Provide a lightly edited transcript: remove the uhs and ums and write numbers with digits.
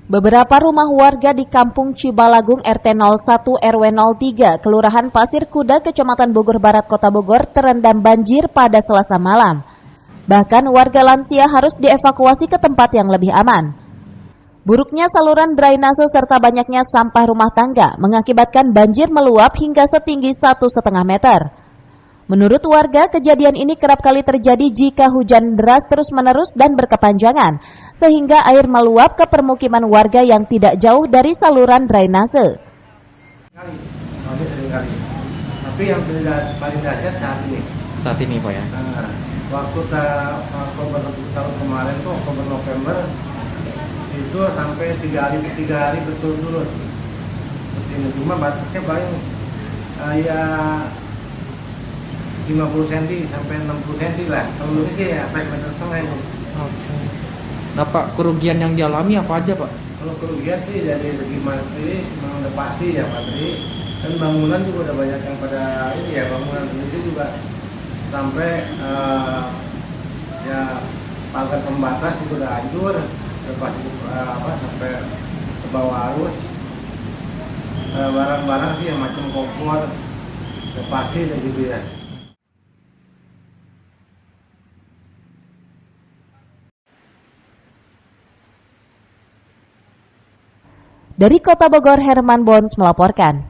Beberapa rumah warga di Kampung Cibalagung RT 01 RW 03, Kelurahan Pasir Kuda, Kecamatan Bogor Barat, Kota Bogor, terendam banjir pada Selasa malam. Bahkan warga lansia harus dievakuasi ke tempat yang lebih aman. Buruknya saluran drainase serta banyaknya sampah rumah tangga mengakibatkan banjir meluap hingga setinggi 1,5 meter. Menurut warga, kejadian ini kerap kali terjadi jika hujan deras terus-menerus dan berkepanjangan, sehingga air meluap ke permukiman warga yang tidak jauh dari saluran drainase. Tapi yang paling dahsyat saat ini Pak ya? Waktu tahun kemarin tuh Oktober November itu sampai 3 hari berturut-turut. Cuma batasnya paling ya 50 cm sampai 60 cm lah. Kalau ini sih ya 4,5 meter. Oke. Nah Pak, kerugian yang dialami apa aja Pak? Kalau kerugian sih dari segi materi memang udah pasti ya materi. Dan bangunan juga udah banyak yang pada ini ya, bangunan sendiri juga sampai ya pagar pembatas juga udah hancur, pasti sampai ke bawah arus. Barang-barang sih yang macam kompor udah pasti dan gitu ya. Dari Kota Bogor, Herman Bons melaporkan.